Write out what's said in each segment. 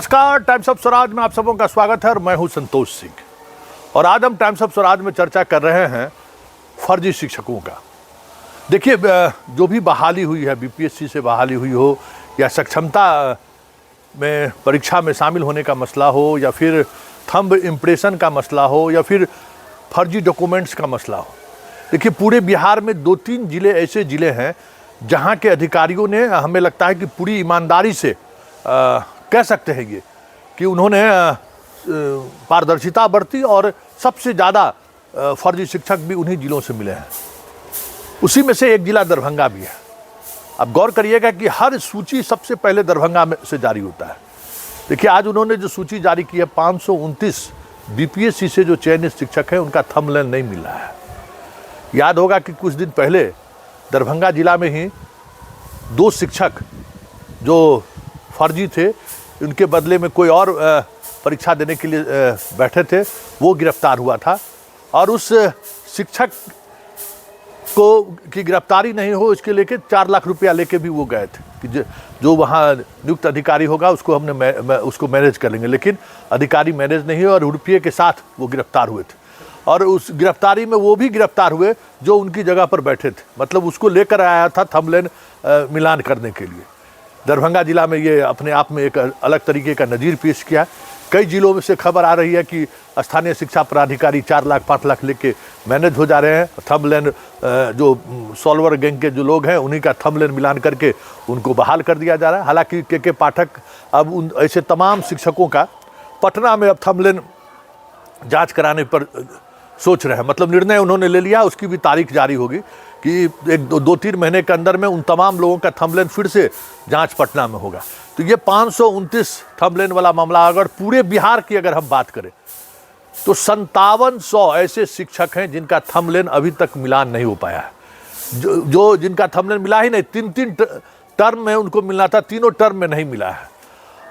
नमस्कार, times of Swaraj में आप सबों का स्वागत है और मैं हूं संतोष सिंह। और आज हम टाइम्स ऑफ स्वराज में चर्चा कर रहे हैं फर्जी शिक्षकों का। देखिए, जो भी बहाली हुई है, बीपीएससी से बहाली हुई हो या सक्षमता में परीक्षा में शामिल होने का मसला हो या फिर थंब इम्प्रेशन का मसला हो या फिर फर्जी डॉक्यूमेंट्स का मसला हो। देखिए, पूरे बिहार में 2-3 जिले ऐसे जिले हैं जहां के अधिकारियों ने, हमें लगता है कि पूरी ईमानदारी से कह सकते हैं ये कि उन्होंने पारदर्शिता बरती और सबसे ज़्यादा फर्जी शिक्षक भी उन्हीं जिलों से मिले हैं। उसी में से एक जिला दरभंगा भी है। अब गौर करिएगा कि हर सूची सबसे पहले दरभंगा में से जारी होता है। देखिए, आज उन्होंने जो सूची जारी की है, 529 बीपीएससी से जो चयनित शिक्षक हैं उनका थंबनेल नहीं मिल रहा है। याद होगा कि कुछ दिन पहले दरभंगा जिला में ही 2 शिक्षक जो फर्जी थे, उनके बदले में कोई और परीक्षा देने के लिए बैठे थे, वो गिरफ्तार हुआ था। और उस शिक्षक को की गिरफ्तारी नहीं हो, इसके लेके 4 लाख रुपया लेके भी वो गए थे कि जो वहाँ नियुक्त अधिकारी होगा उसको उसको मैनेज कर लेंगे। लेकिन अधिकारी मैनेज नहीं हुए और रुपये के साथ वो गिरफ्तार हुए थे। और उस गिरफ्तारी में वो भी गिरफ्तार हुए जो उनकी जगह पर बैठे थे, मतलब उसको लेकर आया था थंबनेल मिलान करने के लिए। दरभंगा जिला में ये अपने आप में एक अलग तरीके का नज़ीर पेश किया। कई जिलों में से खबर आ रही है कि स्थानीय शिक्षा पदाधिकारी 4 लाख 5 लाख लेके मैनेज हो जा रहे हैं। थंबनेल जो सॉल्वर गैंग के जो लोग हैं उन्हीं का थंबनेल मिलान करके उनको बहाल कर दिया जा रहा है। हालांकि के पाठक अब उन ऐसे तमाम शिक्षकों का पटना में अब थंबनेल जाँच कराने पर सोच रहे हैं, मतलब निर्णय उन्होंने ले लिया। उसकी भी तारीख जारी होगी कि 2-3 महीने के अंदर में उन तमाम लोगों का थंबनेल फिर से जांच पटना में होगा। तो ये 529 थंबनेल वाला मामला, अगर पूरे बिहार की अगर हम बात करें तो 5700 ऐसे शिक्षक हैं जिनका थंबनेल अभी तक मिलान नहीं हो पाया है। जो जिनका थंबनेल मिला ही नहीं, 3 टर्म में उनको मिलना था, तीनों टर्म में नहीं मिला है।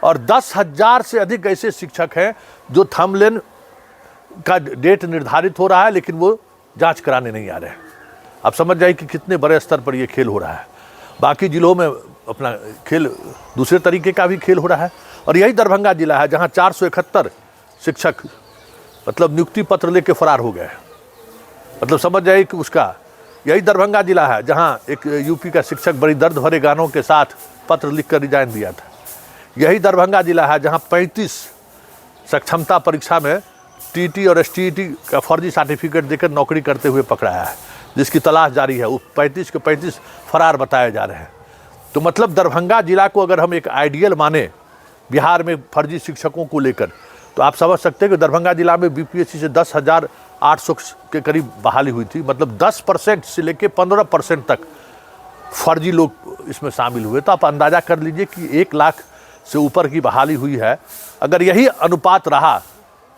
और 10,000 से अधिक ऐसे शिक्षक हैं जो थंबनेल का डेट निर्धारित हो रहा है लेकिन वो जांच कराने नहीं आ रहे हैं। आप समझ जाइए कि कितने बड़े स्तर पर ये खेल हो रहा है। बाकी जिलों में अपना खेल दूसरे तरीके का भी खेल हो रहा है। और यही दरभंगा जिला है जहां 471 शिक्षक मतलब नियुक्ति पत्र लेके फरार हो गए। मतलब समझ जाइए कि उसका यही दरभंगा जिला है जहां एक यूपी का शिक्षक बड़ी दर्द भरे गानों के साथ पत्र लिखकर रिजाइन दिया था। यही दरभंगा जिला है जहाँ 35 सक्षमता परीक्षा में टीटी और एसटीईटी का फर्जी सर्टिफिकेट देकर नौकरी करते हुए पकड़ाया है, जिसकी तलाश जारी है। वो 35 के 35 फरार बताए जा रहे हैं। तो मतलब दरभंगा जिला को अगर हम एक आइडियल माने बिहार में फर्जी शिक्षकों को लेकर, तो आप समझ सकते हैं कि दरभंगा जिला में बीपीएससी से 10,800 के करीब बहाली हुई थी। मतलब 10% से लेकर 15% तक फर्जी लोग इसमें शामिल हुए। तो आप अंदाज़ा कर लीजिए कि 1 लाख से ऊपर की बहाली हुई है। अगर यही अनुपात रहा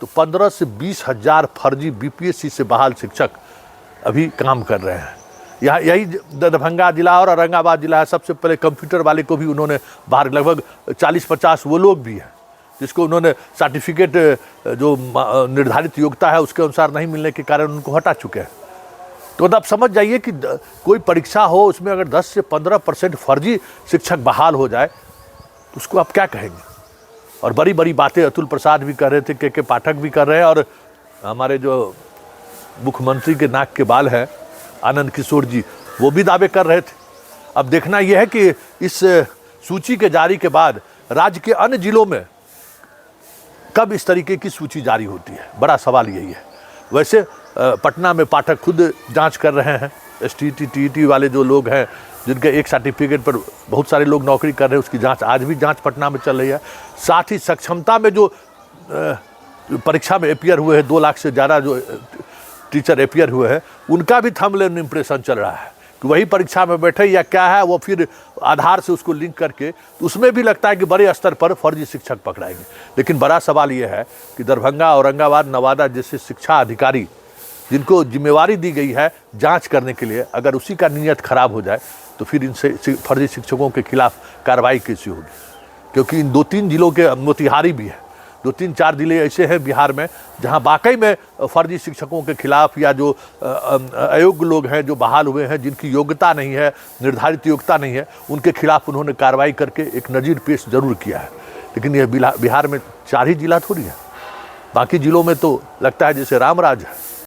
तो 15 से 20 हज़ार फर्जी बीपीएससी से बहाल शिक्षक अभी काम कर रहे हैं। यहाँ यही दरभंगा जिला और औरंगाबाद जिला है। सबसे पहले कंप्यूटर वाले को भी उन्होंने बाहर, लगभग 40-50 वो लोग भी हैं जिसको उन्होंने सर्टिफिकेट जो निर्धारित योग्यता है उसके अनुसार नहीं मिलने के कारण उनको हटा चुके हैं। तो आप समझ जाइए कि कोई परीक्षा हो उसमें अगर 10 से 15% फर्जी शिक्षक बहाल हो जाए तो उसको आप क्या कहेंगे। और बड़ी बड़ी बातें अतुल प्रसाद भी कर रहे थे, के पाठक भी कर रहे हैं, और हमारे जो मुख्यमंत्री के नाक के बाल हैं आनंद किशोर जी, वो भी दावे कर रहे थे। अब देखना यह है कि इस सूची के जारी के बाद राज्य के अन्य जिलों में कब इस तरीके की सूची जारी होती है, बड़ा सवाल यही है। वैसे पटना में पाठक खुद जांच कर रहे हैं। एसटीईटी टीईटी वाले जो लोग हैं जिनके एक सर्टिफिकेट पर बहुत सारे लोग नौकरी कर रहे हैं, उसकी जांच आज भी जांच पटना में चल रही है। साथ ही सक्षमता में जो परीक्षा में अपियर हुए हैं, 2 लाख से ज़्यादा जो टीचर अपियर हुए हैं, उनका भी थंबनेल इम्प्रेशन चल रहा है कि वही परीक्षा में बैठे या क्या है, वो फिर आधार से उसको लिंक करके, तो उसमें भी लगता है कि बड़े स्तर पर फर्जी शिक्षक पकड़ाएंगे। लेकिन बड़ा सवाल ये है कि दरभंगा, औरंगाबाद, नवादा जैसे शिक्षा अधिकारी जिनको जिम्मेवारी दी गई है जांच करने के लिए, अगर उसी का नीयत खराब हो जाए तो फिर इनसे फर्जी शिक्षकों के खिलाफ कार्रवाई कैसी होगी। क्योंकि इन 2-3 जिलों के, मोतिहारी भी है, 2-3-4 जिले ऐसे हैं बिहार में जहां वाकई में फर्जी शिक्षकों के खिलाफ या जो अयोग्य लोग हैं जो बहाल हुए हैं, जिनकी योग्यता नहीं है, निर्धारित योग्यता नहीं है, उनके खिलाफ उन्होंने कार्रवाई करके एक नज़ीर पेश जरूर किया है। लेकिन यह बिहार में 4 ही जिला थोड़ी है, बाकी जिलों में तो लगता है जैसे राम राज है।